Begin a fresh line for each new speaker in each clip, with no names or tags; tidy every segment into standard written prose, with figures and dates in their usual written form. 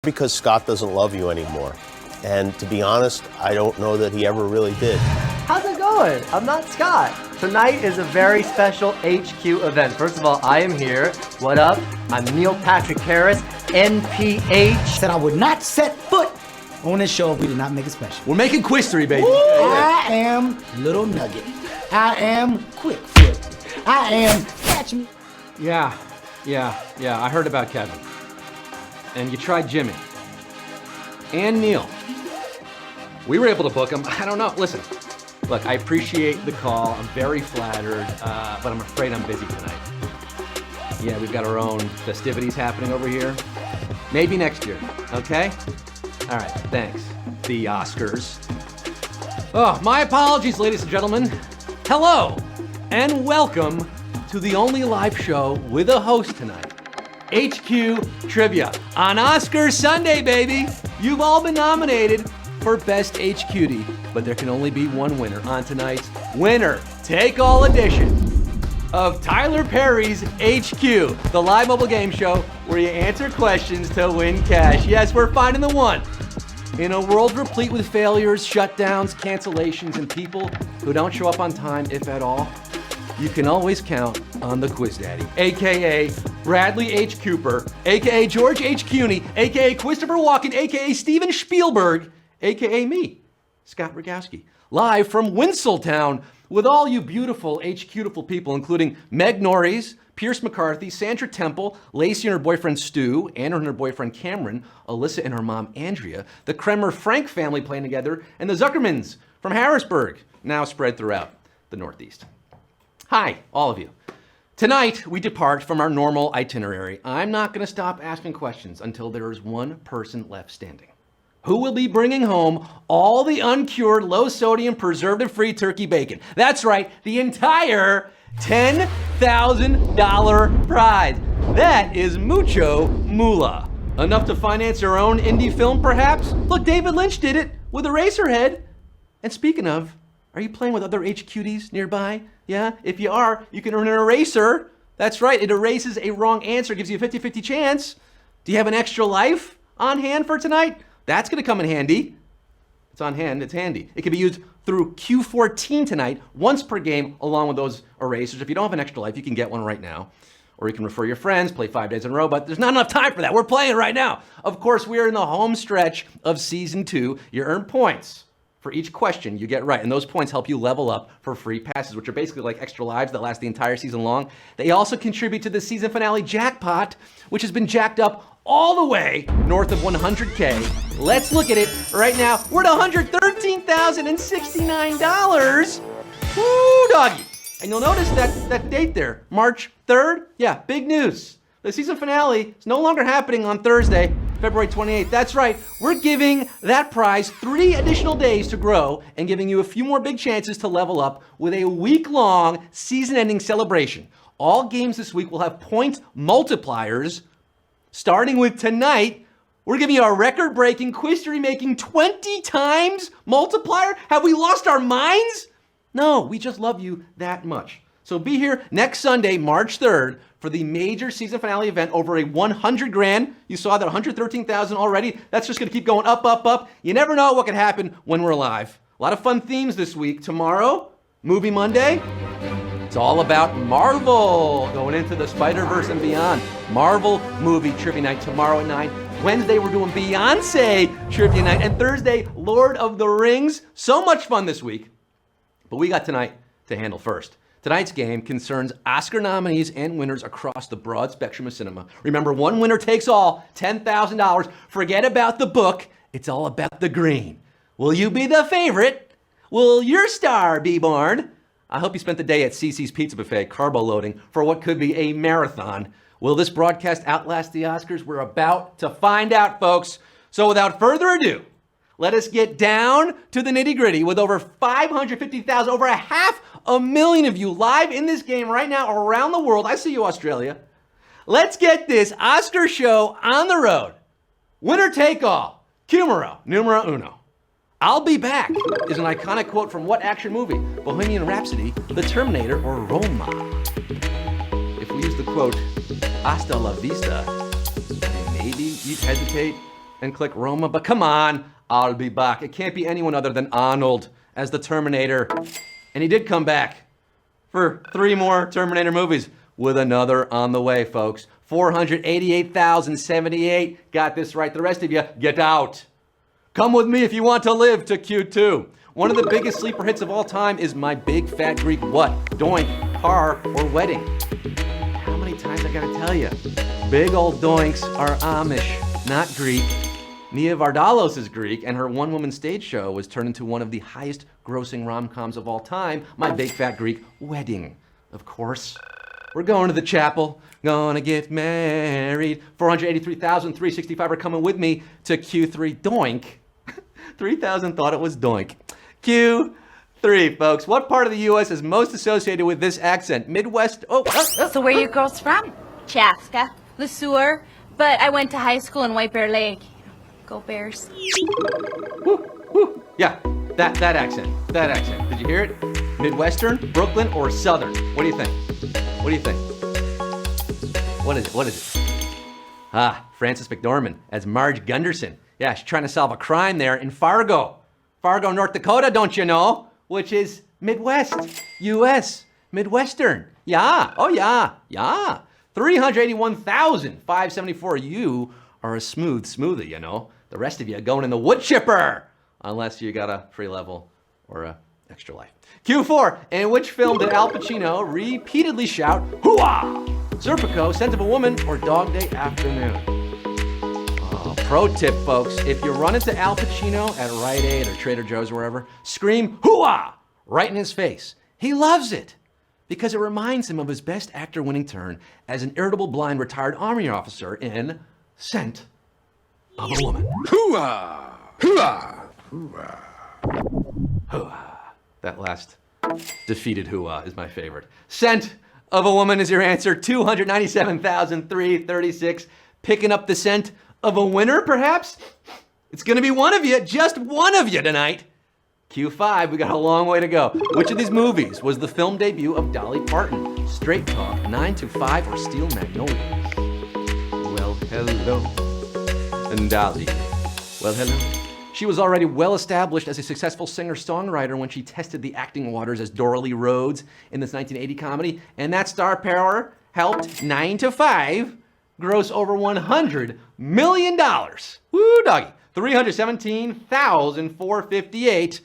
Because Scott doesn't love you anymore. And to be honest, I don't know that he ever really did.
How's it going? I'm not Scott. Tonight is a very special HQ event. First of all, I am here. What up? I'm Neil Patrick Harris, NPH.
Said I would not set foot on this show if we did not make it special.
We're making quistery, baby.
I am Little Nugget. I am Quick Foot. I am Catch Me.
Yeah, I heard about Kevin. And you tried Jimmy. And Neil. We were able to book him. I don't know. Listen, look, I appreciate the call. I'm very flattered, but I'm afraid I'm busy tonight. Yeah, we've got our own festivities happening over here. Maybe next year, okay? All right, thanks. The Oscars. Oh, my apologies, ladies and gentlemen. Hello, and welcome to the only live show with a host tonight. HQ Trivia on Oscar Sunday, baby. You've all been nominated for Best HQD, but there can only be one winner on tonight's Winner Take All edition of Tyler Perry's HQ, the live mobile game show where you answer questions to win cash. Yes, we're finding the one. In a world replete with failures, shutdowns, cancellations, and people who don't show up on time, if at all, you can always count on the Quiz Daddy, aka Bradley H. Cooper, aka George H. Clooney, aka Christopher Walken, aka Steven Spielberg, aka me, Scott Rogowski, live from Winseltown with all you beautiful HQ-tiful people, including Meg Norris, Pierce McCarthy, Sandra Temple, Lacey and her boyfriend Stu, Anna and her boyfriend Cameron, Alyssa and her mom Andrea, the Kremer Frank family playing together, and the Zuckermans from Harrisburg, now spread throughout the Northeast. Hi, all of you. Tonight, we depart from our normal itinerary. I'm not going to stop asking questions until there is one person left standing. Who will be bringing home all the uncured, low-sodium, preservative-free turkey bacon? That's right, the entire $10,000 prize. That is mucho moolah. Enough to finance your own indie film, perhaps? Look, David Lynch did it with Eraserhead. And speaking of, are you playing with other HQDs nearby? Yeah, if you are, you can earn an eraser. That's right, it erases a wrong answer, gives you a 50-50 chance. Do you have an extra life on hand for tonight? That's gonna come in handy. It's on hand, it's handy. It can be used through Q14 tonight, once per game, along with those erasers. If you don't have an extra life, you can get one right now. Or you can refer your friends, play 5 days in a row, but there's not enough time for that. We're playing right now. Of course, we are in the home stretch of season 2. You earn points for each question you get right, and those points help you level up for free passes, which are basically like extra lives that last the entire season long. They also contribute to the season finale jackpot, which has been jacked up all the way north of 100K. Let's look at it right now. We're at $113,069. Woo, doggy. And you'll notice that date there, March 3rd. Yeah, big news. The season finale is no longer happening on Thursday, February 28th. That's right, we're giving that prize 3 additional days to grow and giving you a few more big chances to level up with a week-long season-ending celebration. All games this week will have point multipliers. Starting with tonight, we're giving you a record-breaking, quiz-making 20 times multiplier. Have we lost our minds? No, we just love you that much. So be here next Sunday, March 3rd, for the major season finale event over a 100 grand. You saw that 113,000 already. That's just gonna keep going up, up, up. You never know what could happen when we're live. A lot of fun themes this week. Tomorrow, Movie Monday. It's all about Marvel, going into the Spider-Verse and beyond. Marvel movie trivia night tomorrow at 9. Wednesday, we're doing Beyonce trivia night. And Thursday, Lord of the Rings. So much fun this week. But we got tonight to handle first. Tonight's game concerns Oscar nominees and winners across the broad spectrum of cinema. Remember, one winner takes all, $10,000. Forget about the book. It's all about the green. Will you be the favorite? Will your star be born? I hope you spent the day at CC's Pizza Buffet carbo loading for what could be a marathon. Will this broadcast outlast the Oscars? We're about to find out, folks. So without further ado, let us get down to the nitty-gritty with over 550,000, over 500,000 of you live in this game right now around the world. I see you, Australia. Let's get this Oscar show on the road. Winner take all. Numero uno. I'll be back is an iconic quote from what action movie? Bohemian Rhapsody, The Terminator, or Roma? If we use the quote, hasta la vista, maybe you'd hesitate and click Roma, but come on, I'll be back. It can't be anyone other than Arnold as the Terminator. And he did come back for 3 more Terminator movies with another on the way, folks. 488,078. Got this right. The rest of you, get out. Come with me if you want to live to Q2. One of the biggest sleeper hits of all time is My Big Fat Greek What? Doink, Car, or Wedding. How many times I gotta tell you? Big old doinks are Amish, not Greek. Nia Vardalos is Greek, and her one-woman stage show was turned into one of the highest-grossing rom-coms of all time, My Big Fat Greek Wedding. Of course. We're going to the chapel, gonna get married. 483,365 are coming with me to Q3 doink. 3,000 thought it was doink. Q3, folks. What part of the U.S. is most associated with this accent? Midwest?
So where are you girls from? Chaska, Le Sueur, but I went to high school in White Bear Lake. Go Bears.
Yeah, that accent. That accent. Did you hear it? Midwestern, Brooklyn, or Southern? What do you think? What do you think? What is it? What is it? Frances McDormand as Marge Gunderson. Yeah, she's trying to solve a crime there in Fargo. Fargo, North Dakota, don't you know? Which is Midwest, U.S., Midwestern. Yeah, oh yeah, yeah. 381,574. You are a smooth smoothie, you know. The rest of you are going in the wood chipper. Unless you got a free level or a extra life. Q4, in which film did Al Pacino repeatedly shout, hoo-ah? Serpico, Scent of a Woman, or Dog Day Afternoon? Oh, pro tip, folks. If you run into Al Pacino at Rite Aid or Trader Joe's or wherever, scream, hoo-ah, right in his face. He loves it because it reminds him of his best actor-winning turn as an irritable, blind, retired Army officer in Scent of a Woman.
Hoo-ah! Hoo-ah! Hoo-ah!
Hoo-ah. That last defeated hoo-ah is my favorite. Scent of a Woman is your answer. 297,336. Picking up the scent of a winner, perhaps? It's going to be one of you, just one of you tonight. Q5, we got a long way to go. Which of these movies was the film debut of Dolly Parton? Straight Talk, 9 to 5, or Steel Magnolias? Well, hello, and Dolly. Well, hello. She was already well established as a successful singer-songwriter when she tested the acting waters as Dora Lee Rhodes in this 1980 comedy, and that star power helped 9 to 5 gross over $100 million. Woo, doggy. 317,458.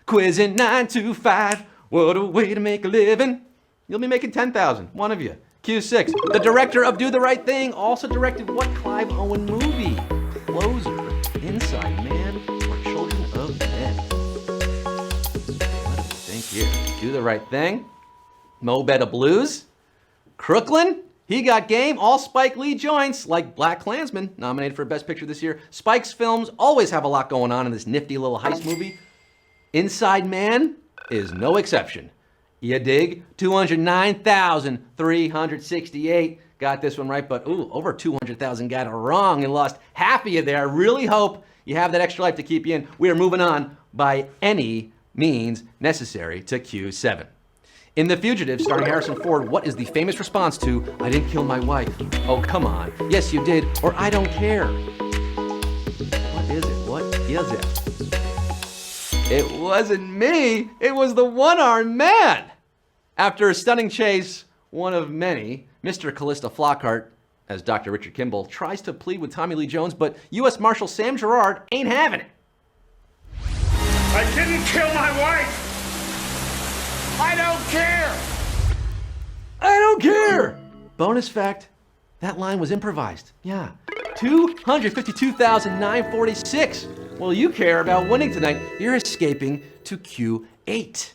Quizzing 9 to 5. What a way to make a living. You'll be making 10,000. One of you. Q6. The director of Do the Right Thing also directed what Clive Owen movie? Closer, Inside Man, or Children of Men? What do we think here? Do the Right Thing? Mo Better Blues? Crooklyn? He Got Game? All Spike Lee joints, like BlacKkKlansman, nominated for Best Picture this year. Spike's films always have a lot going on in this nifty little heist movie. Inside Man is no exception. You dig? 209,368. Got this one right, but over 200,000 got it wrong and lost half of you there. I really hope you have that extra life to keep you in. We are moving on by any means necessary to Q7. In The Fugitive, starring Harrison Ford, what is the famous response to, I didn't kill my wife? Oh, come on. Yes, you did, or I don't care. What is it? What is it? It wasn't me. It was the one-armed man. After a stunning chase, one of many, Mr. Callista Flockhart, as Dr. Richard Kimball, tries to plead with Tommy Lee Jones, but U.S. Marshal Sam Gerard ain't having it.
I didn't kill my wife! I don't care!
I don't care! Bonus fact, that line was improvised. Yeah. 252,946. Well, you care about winning tonight. You're escaping to Q8.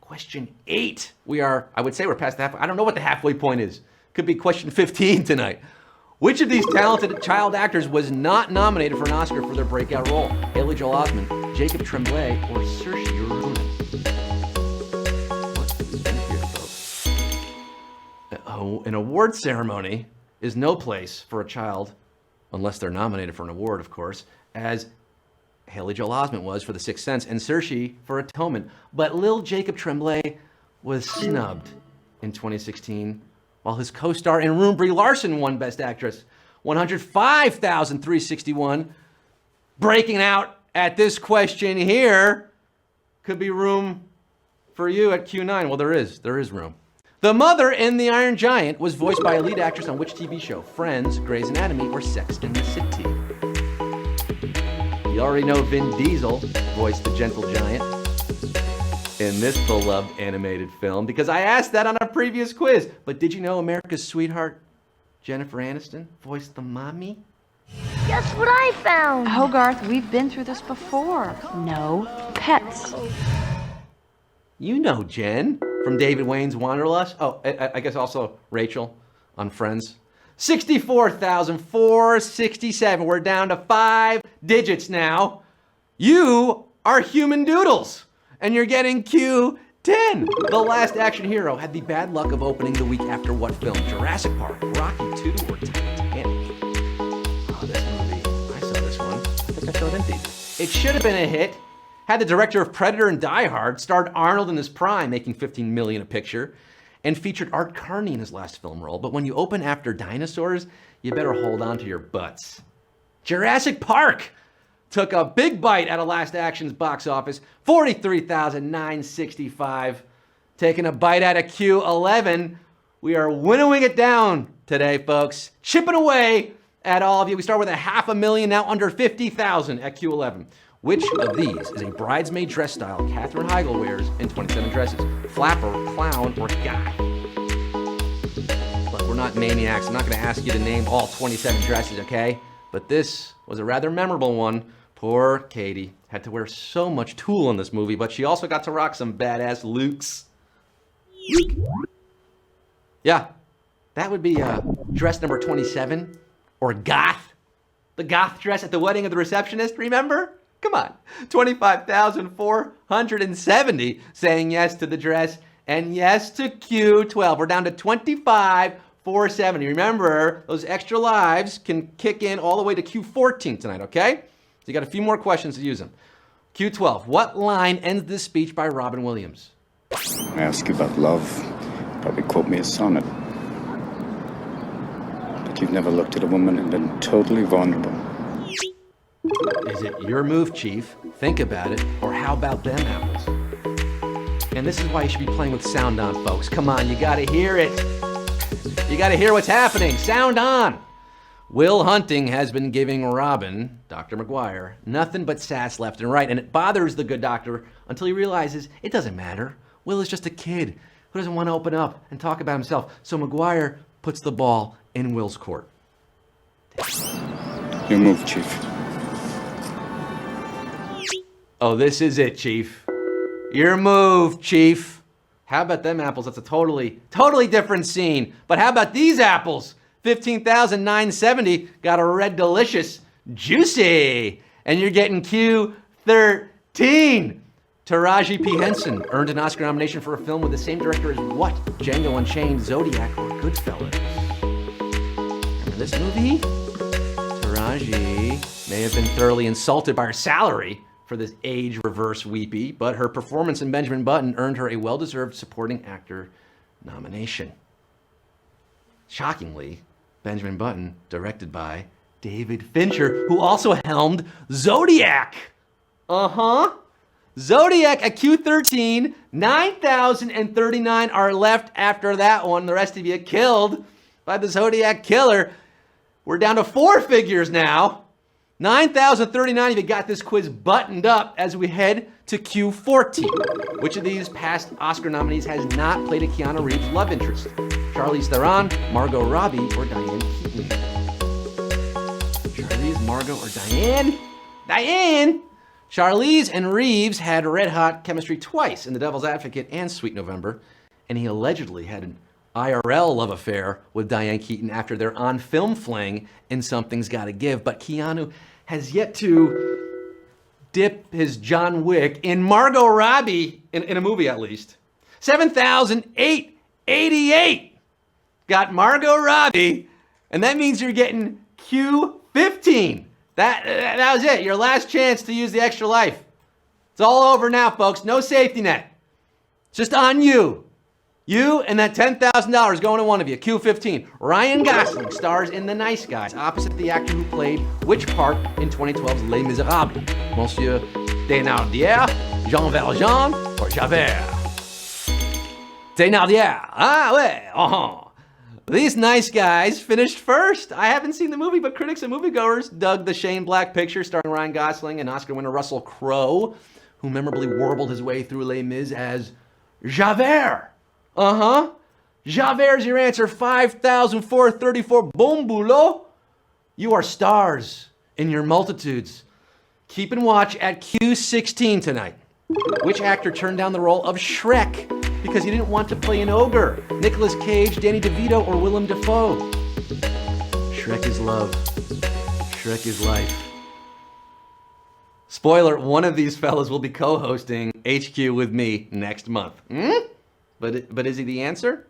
Question 8. I would say we're past the halfway. I don't know what the halfway point is. Could be question 15 tonight. Which of these talented child actors was not nominated for an Oscar for their breakout role? Haley Joel Osment, Jacob Tremblay, or Saoirse Ronan? What do we think here, folks? An award ceremony is no place for a child, unless they're nominated for an award, of course, as Haley Joel Osment was for The Sixth Sense, and Saoirse for Atonement. But Lil Jacob Tremblay was snubbed in 2016, while his co-star in Room, Brie Larson, won Best Actress. 105,361. breaking out at this question here. Could be room for you at Q9. Well, there is room. The mother in The Iron Giant was voiced by a lead actress on which TV show? Friends, Grey's Anatomy, or Sex and the City? You already know Vin Diesel voiced the Gentle Giant in this beloved animated film because I asked that on a previous quiz. But did you know America's sweetheart, Jennifer Aniston, voiced the mommy?
Guess what I found?
Hogarth, we've been through this before. No pets.
You know Jen from David Wayne's Wanderlust. Oh, I guess also Rachel on Friends. 64,467. We're down to 5 digits now. You are human doodles, and you're getting Q10. The Last Action Hero had the bad luck of opening the week after what film? Jurassic Park, Rocky II, or Titanic? Oh, this movie. I saw this one. I think I saw it in theaters. It should have been a hit. Had the director of Predator and Die Hard, starred Arnold in his prime, making $15 million a picture, and featured Art Carney in his last film role. But when you open after dinosaurs, you better hold on to your butts. Jurassic Park took a big bite out of Last Action's box office, 43,965. Taking a bite out of Q11. We are winnowing it down today, folks. Chipping away at all of you. We start with 500,000, now under 50,000 at Q11. Which of these is a bridesmaid dress style Katherine Heigl wears in 27 Dresses? Flapper, clown, or goth? Look, we're not maniacs. I'm not going to ask you to name all 27 dresses, okay? But this was a rather memorable one. Poor Katie had to wear so much tulle in this movie, but she also got to rock some badass looks. Yeah, that would be dress number 27, or goth. The goth dress at the wedding of the receptionist, remember? Come on, 25,470 saying yes to the dress and yes to Q12. We're down to 25,470. Remember, those extra lives can kick in all the way to Q14 tonight, okay? So you got a few more questions to use them. Q12, what line ends this speech by Robin Williams?
I ask you about love, probably quote me a sonnet. But you've never looked at a woman and been totally vulnerable.
Is it your move, Chief? Think about it. Or how about them apples? And this is why you should be playing with sound on, folks. Come on, you gotta hear it. You gotta hear what's happening. Sound on. Will Hunting has been giving Robin, Dr. McGuire, nothing but sass left and right. And it bothers the good doctor until he realizes it doesn't matter. Will is just a kid who doesn't want to open up and talk about himself. So McGuire puts the ball in Will's court.
Your move, Chief.
Oh, this is it, Chief. Your move, Chief. How about them apples? That's a totally different scene. But how about these apples? 15,970 got a red delicious juicy. And you're getting Q13. Taraji P. Henson earned an Oscar nomination for a film with the same director as what? Django Unchained, Zodiac, or Goodfellas? Remember this movie? Taraji may have been thoroughly insulted by her salary for this age-reverse weepy, but her performance in Benjamin Button earned her a well-deserved supporting actor nomination. Shockingly, Benjamin Button, directed by David Fincher, who also helmed Zodiac. Zodiac at Q13, 9,039 are left after that one. The rest of you killed by the Zodiac killer. We're down to 4 figures now. 9,039 if you got this quiz buttoned up as we head to Q14. Which of these past Oscar nominees has not played a Keanu Reeves love interest? Charlize Theron, Margot Robbie, or Diane Keaton? Charlize, Margot, or Diane? Diane! Charlize and Reeves had red-hot chemistry twice in The Devil's Advocate and Sweet November, and he allegedly had an IRL love affair with Diane Keaton after their on-film fling in Something's Gotta Give, but Keanu has yet to dip his John Wick in Margot Robbie, in a movie at least. 7,888 got Margot Robbie, and that means you're getting Q15. That was it, your last chance to use the extra life. It's all over now, folks, no safety net. It's just on you. You and that $10,000 going to one of you. Q15. Ryan Gosling stars in The Nice Guys, opposite the actor who played which part in 2012's Les Miserables? Monsieur Thénardier, Jean Valjean, or Javert? Thénardier. Ah, ouais. Uh-huh. These Nice Guys finished first. I haven't seen the movie, but critics and moviegoers dug the Shane Black picture starring Ryan Gosling and Oscar winner Russell Crowe, who memorably warbled his way through Les Mis as Javert. Uh-huh. Javert's your answer. 5,434. Bon boulot. You are stars in your multitudes. Keep and watch at Q16 tonight. Which actor turned down the role of Shrek because he didn't want to play an ogre? Nicolas Cage, Danny DeVito, or Willem Dafoe? Shrek is love. Shrek is life. Spoiler, one of these fellas will be co-hosting HQ with me next month. But is he the answer?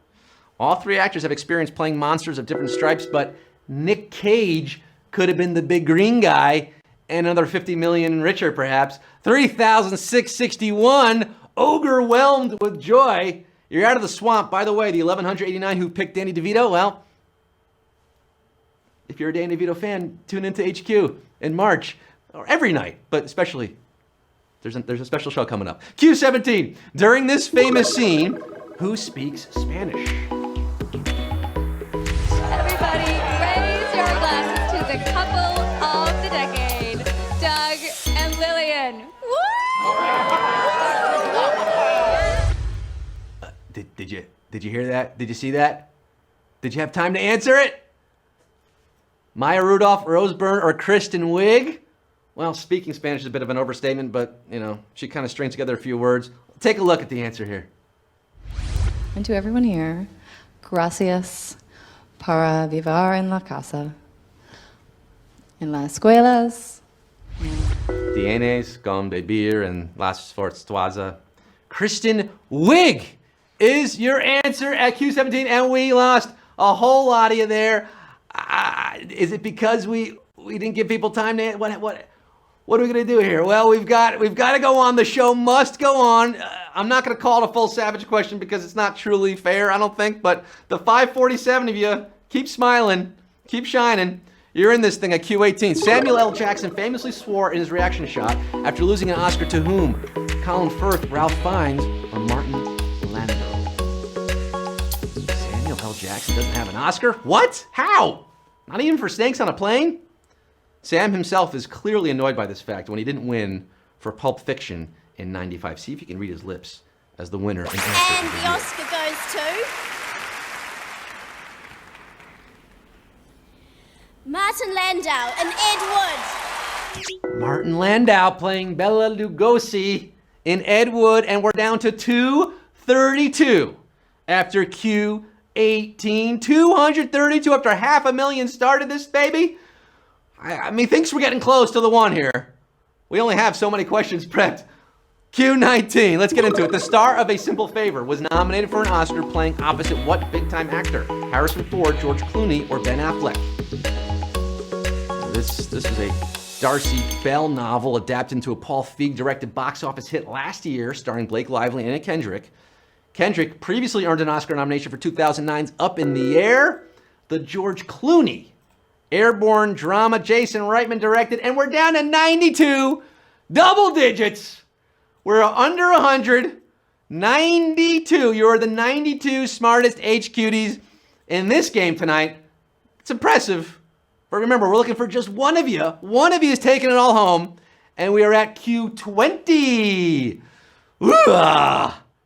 All three actors have experience playing monsters of different stripes, but Nick Cage could have been the big green guy and another 50 million richer, perhaps. 3,661, overwhelmed with joy. You're out of the swamp. By the way, the 1,189 who picked Danny DeVito, well, if you're a Danny DeVito fan, tune into HQ in March, or every night, but especially, there's a special show coming up. Q17, during this famous scene, who speaks Spanish?
Everybody, raise your glasses to the couple of the decade, Doug and Lillian. Woo!
Did you hear that? Did you see that? Did you have time to answer it? Maya Rudolph, Rose Byrne, or Kristen Wiig? Well, speaking Spanish is a bit of an overstatement, but, you know, she kind of strings together a few words. Take a look at the answer here.
And to everyone here, gracias para vivir en la casa, en las escuelas.
Tienes con beber en las forzuas. Kristen Wiig is your answer at Q17, and we lost a whole lot of you there. Is it because we didn't give people time to what are we gonna do here? Well, we've got to go on. The show must go on. I'm not gonna call it a full Savage question because it's not truly fair, I don't think. But the 547 of you, keep smiling, keep shining. You're in this thing at Q18. Samuel L. Jackson famously swore in his reaction shot after losing an Oscar to whom? Colin Firth, Ralph Fiennes, or Martin Landau? Samuel L. Jackson doesn't have an Oscar? What? How? Not even for Snakes on a Plane? Sam himself is clearly annoyed by this fact when he didn't win for Pulp Fiction in '95. See if you can read his lips as the winner. And
the Oscar goes to Martin Landau and Ed Wood.
Martin Landau playing Bela Lugosi in Ed Wood, and we're down to 232 after Q18. 232 after 500,000 started this baby. I mean, things were getting close to the one here. We only have so many questions prepped. Q19, let's get into it. The star of A Simple Favor was nominated for an Oscar playing opposite what big-time actor? Harrison Ford, George Clooney, or Ben Affleck? This was a Darcy Bell novel adapted into a Paul Feig-directed box office hit last year, starring Blake Lively and Anna Kendrick. Kendrick previously earned an Oscar nomination for 2009's Up in the Air, the George Clooney airborne drama Jason Reitman directed, and we're down to 92, double digits. We're under 100, 92. You're the 92 smartest HQTs in this game tonight. It's impressive, but remember, we're looking for just one of you. One of you is taking it all home, and we are at Q20.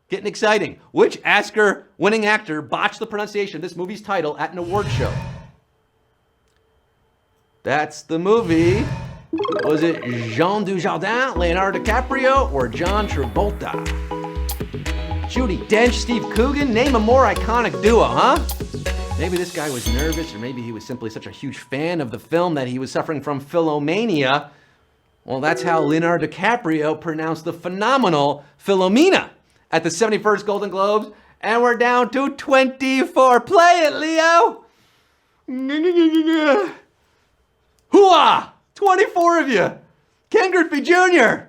Getting exciting. Which Oscar-winning actor botched the pronunciation of this movie's title at an award show? That's the movie. Was it Jean Dujardin, Leonardo DiCaprio, or John Travolta? Judi Dench, Steve Coogan, name a more iconic duo, huh? Maybe this guy was nervous, or maybe he was simply such a huge fan of the film that he was suffering from Philomania. Well, that's how Leonardo DiCaprio pronounced the phenomenal Philomena at the 71st Golden Globes, and we're down to 24. Play it, Leo! Hooah! 24 of you! Ken Griffey Jr.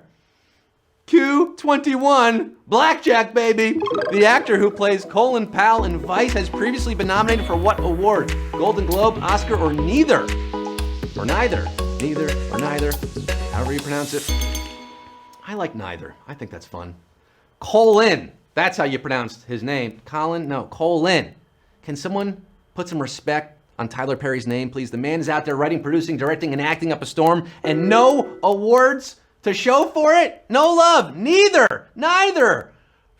Q21, Blackjack, baby. The actor who plays Colin Powell in Vice has previously been nominated for what award? Golden Globe, Oscar, or neither? Or neither? Neither or neither, however you pronounce it. I like neither. I think that's fun. Colin, that's how you pronounce his name. Colin? No, Colin. Can someone put some respect on Tyler Perry's name, please? The man is out there writing, producing, directing, and acting up a storm, and no awards to show for it? No love. Neither.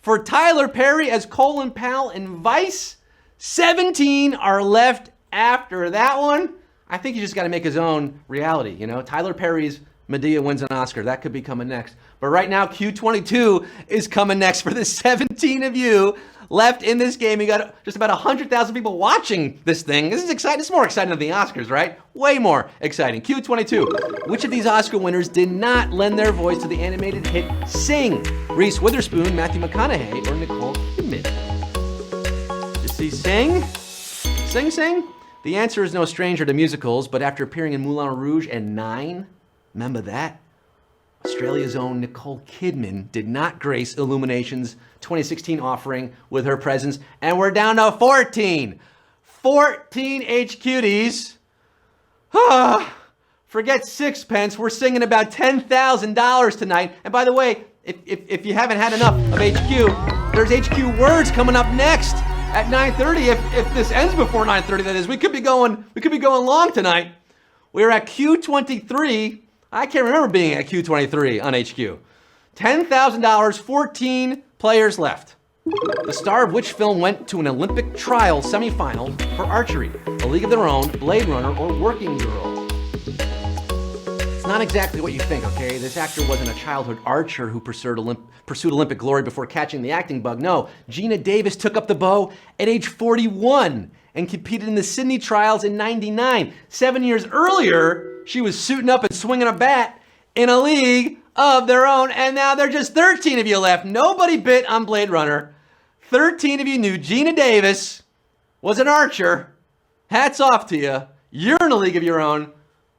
For Tyler Perry as Colin Powell in Vice, 17 are left after that one. I think you just got to make his own reality, you know? Tyler Perry's Medea wins an Oscar. That could be coming next. But right now, Q22 is coming next for the 17 of you left in this game. You got just about 100,000 people watching this thing. This is exciting. This is more exciting than the Oscars, right? Way more exciting. Q22. Which of these Oscar winners did not lend their voice to the animated hit Sing? Reese Witherspoon, Matthew McConaughey, or Nicole Kidman? You see Sing? Sing? The answer is no stranger to musicals, but after appearing in Moulin Rouge and 9, remember that? Australia's own Nicole Kidman did not grace Illumination's 2016 offering with her presence, and we're down to 14. 14 HQDs. Forget sixpence, we're singing about $10,000 tonight. And by the way, if you haven't had enough of HQ, there's HQ Words coming up next at 9:30. If this ends before 9:30, that is, we could be going long tonight. We're at Q23. I can't remember being at Q23 on HQ. $10,000, 14 players left. The star of which film went to an Olympic trial semifinal for archery? A League of Their Own, Blade Runner, or Working Girl? It's not exactly what you think, okay? This actor wasn't a childhood archer who pursued Olympic glory before catching the acting bug. No, Gina Davis took up the bow at age 41 and competed in the Sydney trials in '99. 7 years earlier, she was suiting up and swinging a bat in A League of Their Own, and now there are just 13 of you left. Nobody bit on Blade Runner. 13 of you knew Gina Davis was an archer. Hats off to you. You're in A League of Your Own,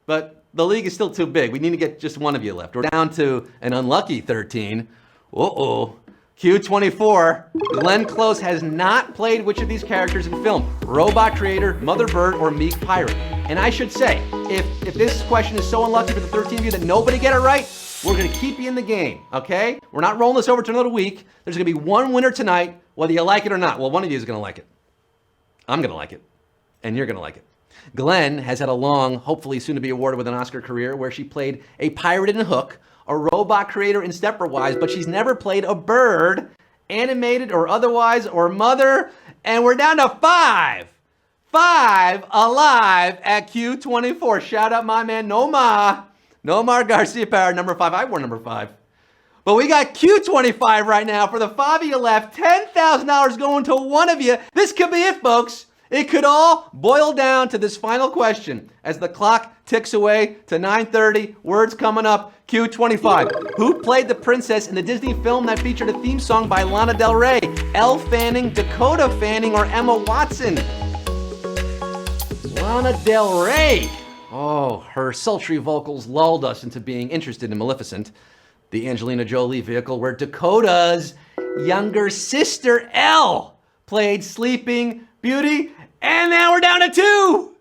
but the league is still too big. We need to get just one of you left. We're down to an unlucky 13. Q24. Glenn Close has not played which of these characters in film? Robot Creator, Mother Bird, or Meek Pirate? And I should say, if this question is so unlucky for the 13 of you that nobody get it right, we're going to keep you in the game, okay? We're not rolling this over to another week. There's going to be one winner tonight, whether you like it or not. Well, one of you is going to like it. I'm going to like it. And you're going to like it. Glenn has had a long, hopefully soon to be awarded with an Oscar career where she played a pirate in Hook, a robot creator in Stepford Wives, but she's never played a bird, animated or otherwise, or mother. And we're down to 5. 5 alive at Q24. Shout out my man Nomar Garcia Parra, number 5. I wore number 5. But we got Q25 right now. For the 5 of you left, $10,000 going to one of you. This could be it, folks. It could all boil down to this final question. As the clock ticks away to 9:30, words coming up, Q25. Who played the princess in the Disney film that featured a theme song by Lana Del Rey? Elle Fanning, Dakota Fanning, or Emma Watson? Lana Del Rey. Oh, her sultry vocals lulled us into being interested in Maleficent, the Angelina Jolie vehicle where Dakota's younger sister, Elle, played Sleeping Beauty. And now we're down to 2.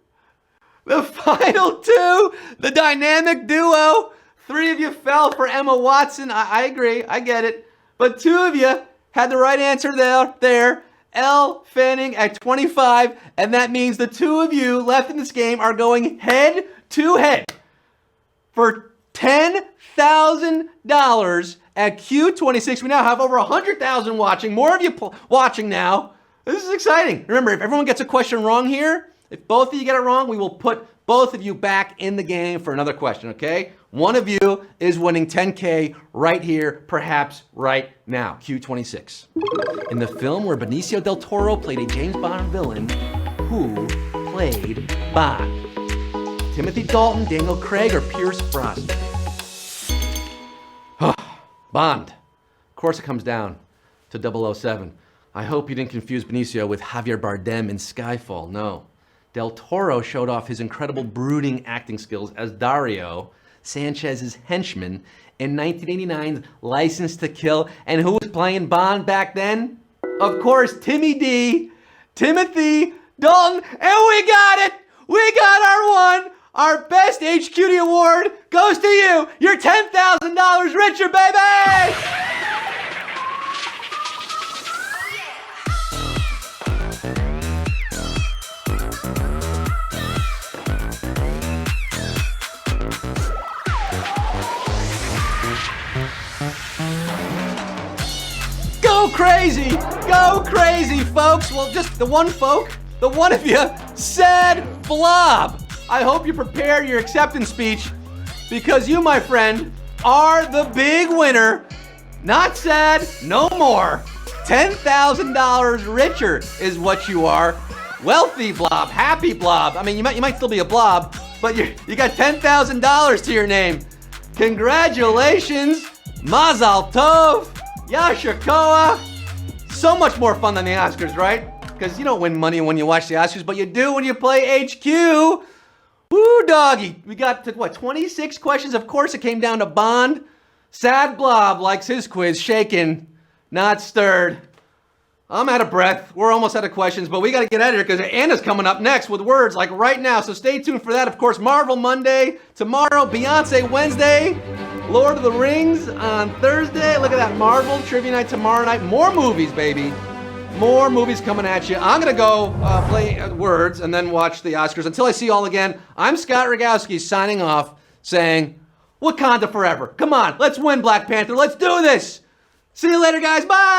The final 2, the dynamic duo. 3 of you fell for Emma Watson. I agree, I get it. But 2 of you had the right answer there. Elle Fanning at 25. And that means the 2 of you left in this game are going head to head for $10,000 at Q26. We now have over 100,000 watching. More of you watching now. This is exciting. Remember, if everyone gets a question wrong here, if both of you get it wrong, we will put both of you back in the game for another question, okay? One of you is winning $10K right here, perhaps right now. Q26. In the film where Benicio del Toro played a James Bond villain, who played Bond? Timothy Dalton, Daniel Craig, or Pierce Brosnan? Bond. Of course it comes down to 007. I hope you didn't confuse Benicio with Javier Bardem in Skyfall. No. Del Toro showed off his incredible brooding acting skills as Dario, Sanchez's henchman in 1989's License to Kill. And who was playing Bond back then? Of course, Timothy Dalton. And we got it! We got our one! Our best HQD award goes to you! You're $10,000 richer, baby! Go crazy, folks. Well, just the one of you said blob. I hope you prepare your acceptance speech because you, my friend, are the big winner. Not sad, no more. $10,000 richer is what you are. Wealthy blob, happy blob. I mean, you might still be a blob, but you got $10,000 to your name. Congratulations, Mazal Tov. Yashakoa. So much more fun than the Oscars, right? Because you don't win money when you watch the Oscars, but you do when you play HQ. Woo, doggy. We got to, 26 questions? Of course it came down to Bond. Sad Blob likes his quiz shaken, not stirred. I'm out of breath. We're almost out of questions, but we got to get out of here because Anna's coming up next with words like right now. So stay tuned for that. Of course, Marvel Monday. Tomorrow, Beyonce Wednesday. Lord of the Rings on Thursday. Look at that, Marvel Trivia Night tomorrow night. More movies, baby. More movies coming at you. I'm going to go play words and then watch the Oscars. Until I see you all again, I'm Scott Rogowski signing off saying, Wakanda forever. Come on, let's win, Black Panther. Let's do this. See you later, guys. Bye.